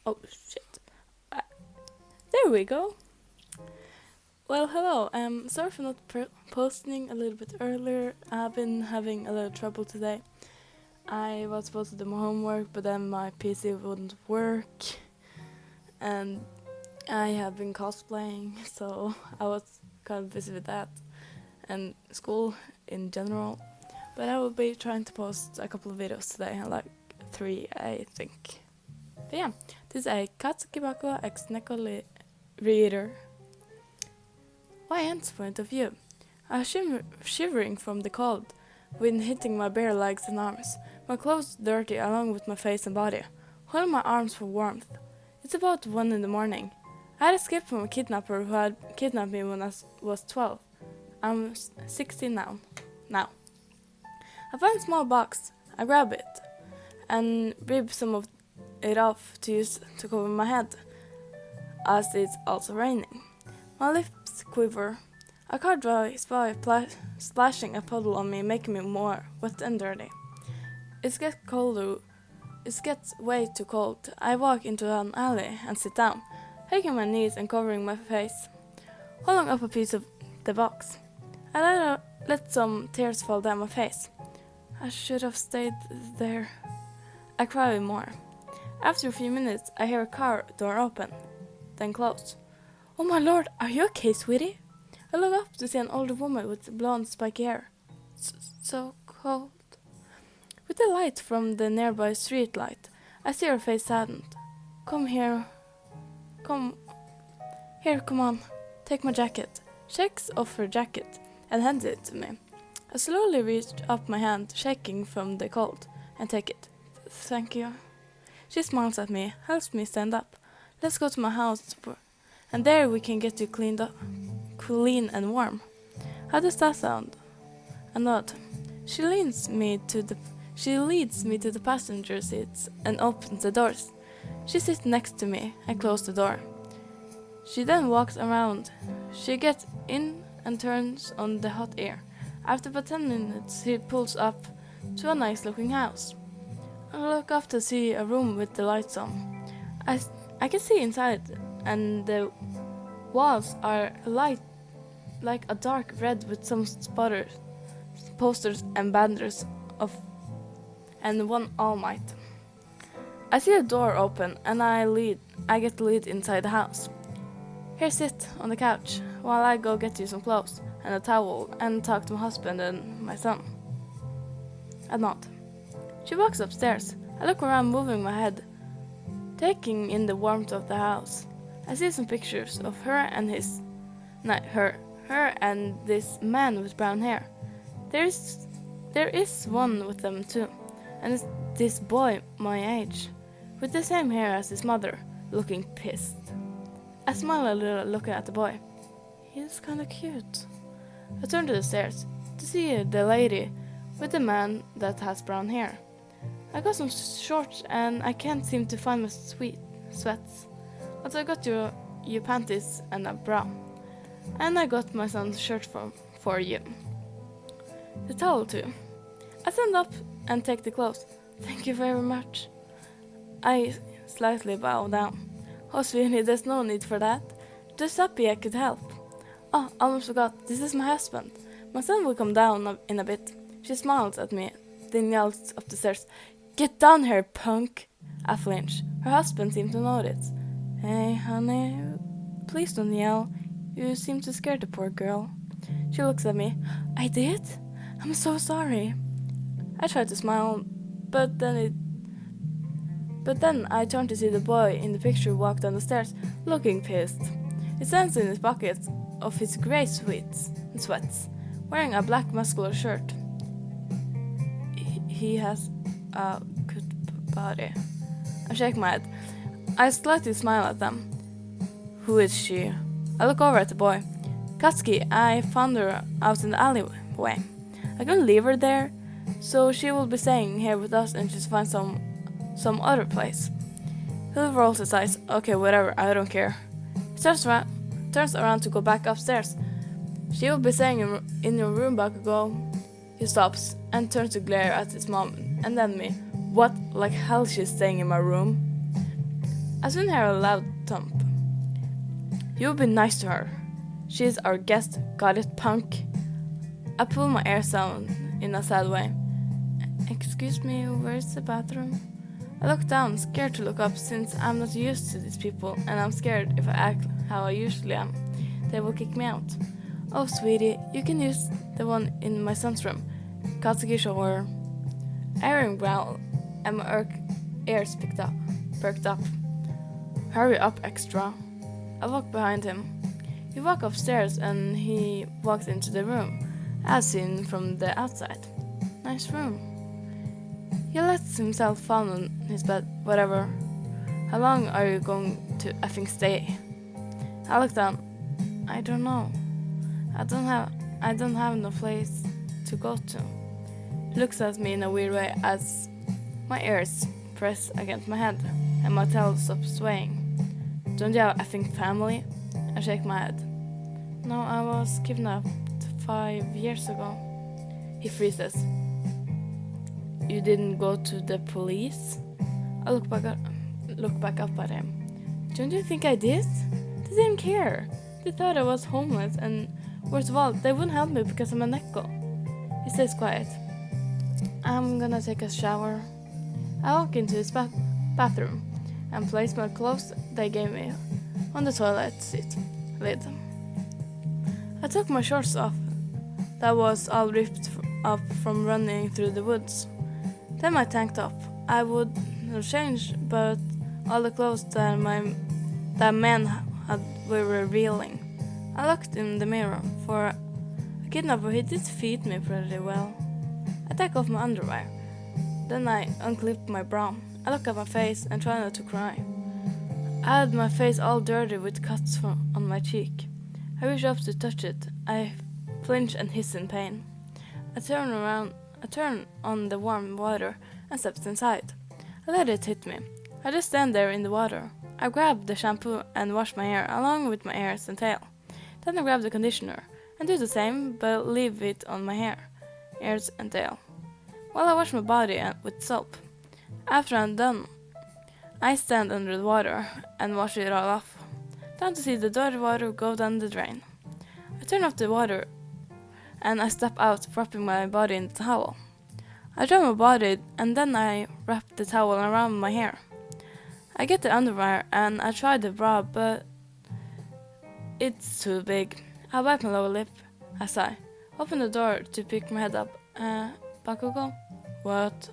Oh shit. Uh, there we go. Well, hello. Sorry for not posting a little bit earlier. I've been having a little trouble today. I was supposed to do my homework, but then my PC wouldn't work, and I have been cosplaying, so I was kind of busy with that and school in general. But I will be trying to post a couple of videos today, like 3, I think. But yeah, this is a Katsuki Bakugou x Neko reader. Why Ant's point of view? I shivering from the cold, wind hitting my bare legs and arms, my clothes dirty along with my face and body, holding my arms for warmth. It's about 1 in the morning. I had escaped from a kidnapper who had kidnapped me when I was 12. I'm 16 now. I find a small box. I grab it and rip some of it off to use to cover my head, as it's also raining. My lips quiver. A car drives by, splashing a puddle on me, making me more wet and dirty. It gets colder. It gets way too cold. I walk into an alley and sit down, taking my knees and covering my face, holding up a piece of the box. I let some tears fall down my face. I should have stayed there. I cry more. After a few minutes, I hear a car door open, then close. Oh my lord, are you okay, sweetie? I look up to see an older woman with blonde spiky hair. So cold. With the light from the nearby street light, I see her face saddened. Come here. Come on. Take my jacket. Shakes off her jacket and hands it to me. I slowly reach up my hand, shaking from the cold, and take it. Thank you. She smiles at me, helps me stand up. Let's go to my house, and there we can get you clean and warm. How does that sound? A nod. She leads me to the passenger seats and opens the doors. She sits next to me and closes the door. She then walks around. She gets in and turns on the hot air. After about 10 minutes, she pulls up to a nice-looking house. I look up to see a room with the lights on. I can see inside, and the walls are light like a dark red with some posters and banners and one All Might. I see a door open and I get the lead inside the house. Here, sit on the couch while I go get you some clothes and a towel and talk to my husband and my son. I nod. She walks upstairs. I look around, moving my head, taking in the warmth of the house. I see some pictures of her and her and this man with brown hair. There is one with them too, and it's this boy my age, with the same hair as his mother, looking pissed. I smile a little, looking at the boy. He's kinda cute. I turn to the stairs to see the lady with the man that has brown hair. I got some shorts and I can't seem to find my sweats. But I got your panties and a bra. And I got my son's shirt for you. The towel too. I stand up and take the clothes. Thank you very much. I slightly bow down. Oh sweetie, there's no need for that. Just happy I could help. Oh, almost forgot. This is my husband. My son will come down in a bit. She smiles at me, then yells up the stairs. Get down here, punk! I flinch. Her husband seems to notice. Hey, honey, please don't yell. You seem to scare the poor girl. She looks at me. I did? I'm so sorry. I try to smile, but then I turn to see the boy in the picture walk down the stairs, looking pissed. He stands in his pockets of his grey sweats, wearing a black muscular shirt. He has a good body. I shake my head. I slightly smile at them. Who is she? I look over at the boy. Katsuki, I found her out in the alleyway. I couldn't leave her there, so she will be staying here with us and just find some other place. He rolls his eyes. Okay, whatever, I don't care. He turns around to go back upstairs. She will be staying in your room, Bakugou. He stops and turns to glare at his mom and then me. What, like hell she's staying in my room? I soon hear a loud thump. You've been nice to her. She's our guest, got it, punk? I pull my ears down in a sad way. Excuse me, where's the bathroom? I look down, scared to look up since I'm not used to these people and I'm scared if I act how I usually am, they will kick me out. Oh, sweetie, you can use the one in my son's room. Katsuki shower. Aaron growl and my ears perked up. Hurry up, extra. I walk behind him. He walks upstairs and he walks into the room, as seen from the outside. Nice room. He lets himself fall on his bed, whatever. How long are you going to effing stay? I look down. I don't know. I don't have no place to go to. He looks at me in a weird way as my ears press against my head and my tail stops swaying. Don't you have a effing family? I shake my head. No, I was kidnapped 5 years ago. He freezes. You didn't go to the police? I look back up at him. Don't you think I did? They didn't care. They thought I was homeless and worst of all, they wouldn't help me because I'm a Neko. He stays quiet. I'm gonna take a shower. I walk into his bathroom and place my clothes they gave me on the toilet seat lid. I took my shorts off. That was all ripped up from running through the woods. Then my tank top. I would have changed, but all the clothes that man had were revealing. I looked in the mirror. For a kidnapper, he did feed me pretty well. I take off my underwear. Then I unclip my bra. I look at my face and try not to cry. I had my face all dirty with cuts on my cheek. I reach up to touch it. I flinch and hiss in pain. I turn on the warm water and steps inside. I let it hit me. I just stand there in the water. I grab the shampoo and wash my hair along with my ears and tail. Then I grab the conditioner and do the same but leave it on my hair, ears and tail. While I wash my body with soap. After I'm done, I stand under the water and wash it all off. Down to see the dirty water go down the drain. I turn off the water and I step out, wrapping my body in the towel. I dry my body and then I wrap the towel around my hair. I get the underwear and I try the bra, but it's too big. I bite my lower lip. I sigh. Open the door to pick my head up. Bakugou? What?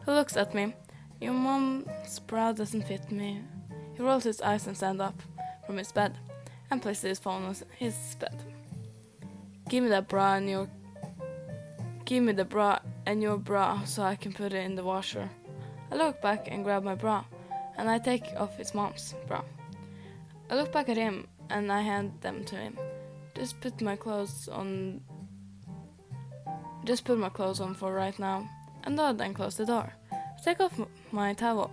He looks at me. Your mom's bra doesn't fit me. He rolls his eyes and stands up from his bed and places his phone on his bed. Give me the bra and your bra so I can put it in the washer. I look back and grab my bra, and I take off his mom's bra. I look back at him and I hand them to him. Just put my clothes on for right now, and nod and close the door. I take off my towel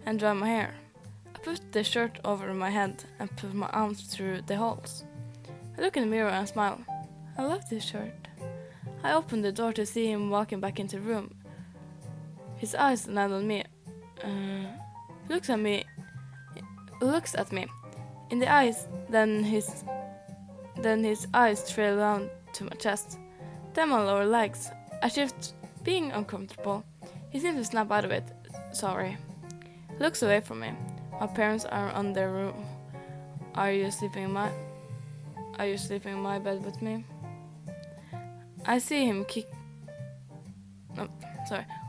and dry my hair. I put the shirt over my head and put my arms through the holes. I look in the mirror and smile. I love this shirt. I open the door to see him walking back into the room. His eyes land on me. He looks at me. In the eyes, then his eyes trail down to my chest. Then my lower legs. I shift, being uncomfortable. He seems to snap out of it. Sorry. He looks away from me. My parents are on their room. Are you sleeping in my bed with me? I see him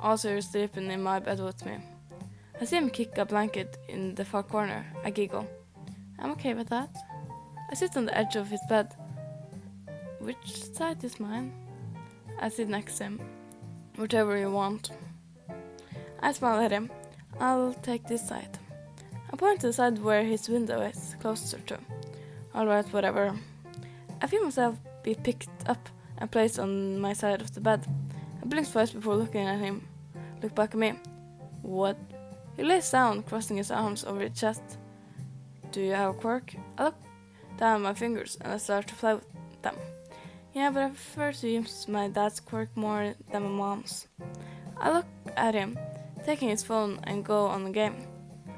Also, you're sleeping in my bed with me. I see him kick a blanket in the far corner. I giggle. I'm okay with that. I sit on the edge of his bed. Which side is mine? I sit next to him. Whichever you want. I smile at him. I'll take this side. I point to the side where his window is closer to. Alright, whatever. I feel myself be picked up and placed on my side of the bed. I blink twice before looking at him. Look back at me. What? He lays down, crossing his arms over his chest. Do you have a quirk? I look down at my fingers and I start to play with them. Yeah, but I prefer to use my dad's quirk more than my mom's. I look at him, taking his phone and go on the game.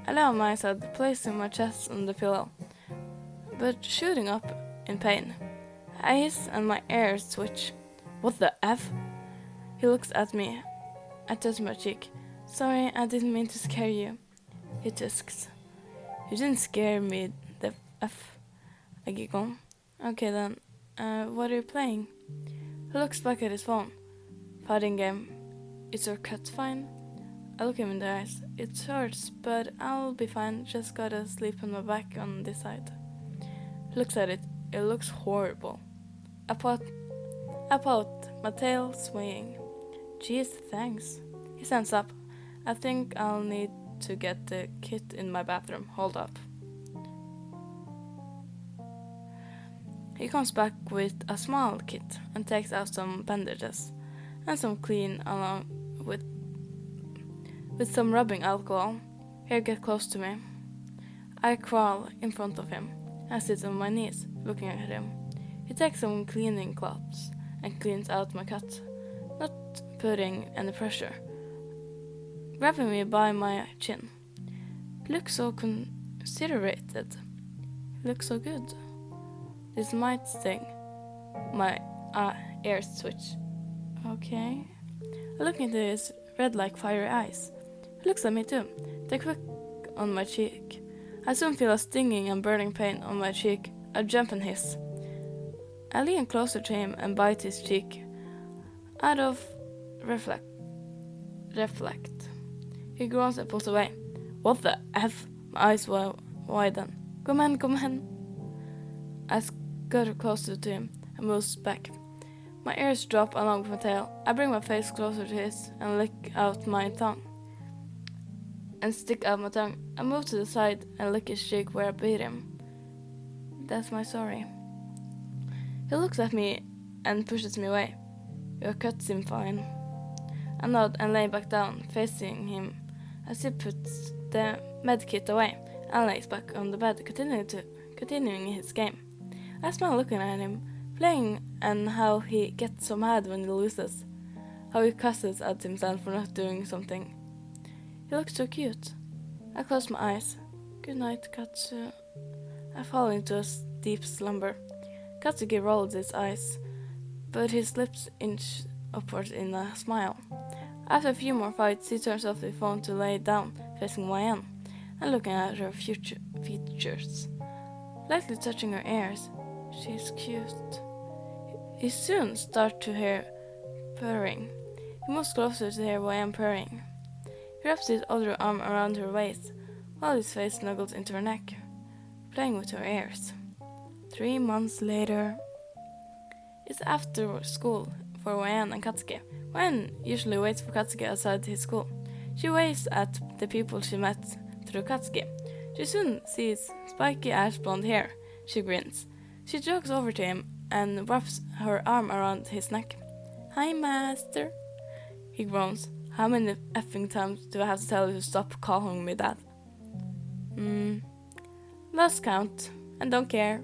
I lay on my side, placing my chest on the pillow, but shooting up in pain. I hiss and my ears twitch. What the F? He looks at me. I touch my cheek. Sorry, I didn't mean to scare you. He tusks. You didn't scare me, the F. I giggle. Okay then, what are you playing? He looks back at his phone. Fighting game. Is your cut fine? I look him in the eyes. It hurts, but I'll be fine. Just gotta sleep on my back on this side. He looks at it. It looks horrible. I pout, my tail swaying. Jeez, thanks. He stands up. I think I'll need to get the kit in my bathroom. Hold up. He comes back with a small kit and takes out some bandages and some clean along with some rubbing alcohol. Here, get close to me. I crawl in front of him. I sit on my knees, looking at him. He takes some cleaning cloths and cleans out my cut, not putting any pressure. Grabbing me by my chin. He looks so considerated. He looks so good. This might sting. My ears twitch. Okay. I look into his red like fiery eyes. He looks at me too. They quick on my cheek. I soon feel a stinging and burning pain on my cheek. I jump and hiss. I lean closer to him and bite his cheek. Out of reflect. He groans and pulls away. What the F? My eyes widen. Come on. I scurry closer to him and moves back. My ears drop along with my tail. I bring my face closer to his and lick out my tongue. And stick out my tongue. I move to the side and lick his cheek where I beat him. That's my sorry. He looks at me and pushes me away. Your cut seem fine. I nod and lay back down, facing him as he puts the medkit away and lays back on the bed, continuing his game. I smile looking at him, playing, and how he gets so mad when he loses. How he cusses at himself for not doing something. He looks so cute. I close my eyes. Good night, Katsu. I fall into a deep slumber. Katsuki rolls his eyes, but his lips inch upwards in a smile. After a few more fights, he turns off the phone to lay down, facing YN, and looking at her features. Lightly touching her ears. She's cute. He soon starts to hear purring. He moves closer to hear YN purring. He wraps his other arm around her waist, while his face snuggles into her neck, playing with her ears. 3 months later. It's after school for YN and Katsuki. YN usually waits for Katsuki outside his school. She waves at the people she met through Katsuki. She soon sees spiky ash blonde hair. She grins. She jogs over to him and wraps her arm around his neck. Hi, master. He groans. How many effing times do I have to tell you to stop calling me that? Lost count, and don't care.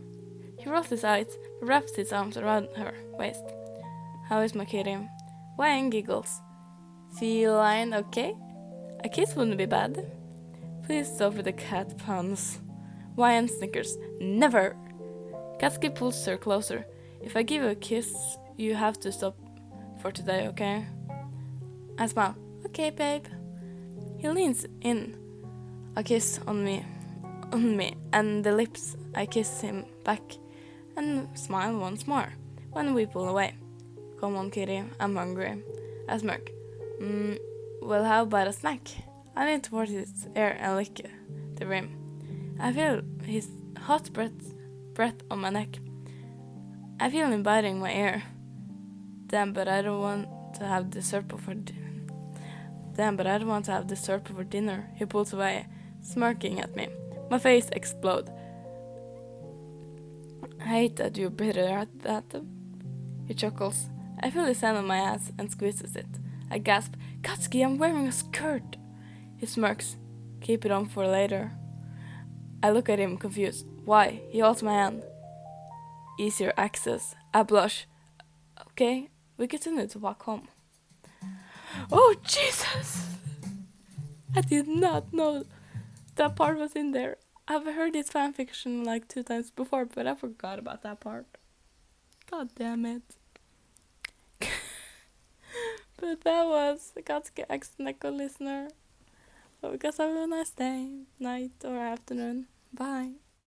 He rolls his eyes, but wraps his arms around her waist. How is my kitty? YN giggles. Feline, okay? A kiss wouldn't be bad. Please stop with the cat puns. YN snickers. Never! Katsuki pulls her closer. If I give you a kiss, you have to stop for today, okay? I smile. Okay, babe. He leans in. A kiss on me, and the lips. I kiss him back and smile once more when we pull away. Come on, kitty, I'm hungry. I smirk. Well, how about a snack? I lean towards his ear and lick the rim. I feel his hot breath on my neck. I feel him biting my ear. Damn, but I don't want to have dessert before dinner. He pulls away, smirking at me. My face explodes. I hate that you're bitter at that. He chuckles. I feel his hand on my ass and squeezes it. I gasp, Katsuki, I'm wearing a skirt. He smirks. Keep it on for later. I look at him confused. Why? He holds my hand. Easier access. I blush. Okay, we continue to walk home. Oh, Jesus! I did not know that part was in there. I've heard this fanfiction like 2 times before, but I forgot about that part. God damn it. But that was Katsuki X Neko listener. Hope you guys have a nice day, night, or afternoon. Bye.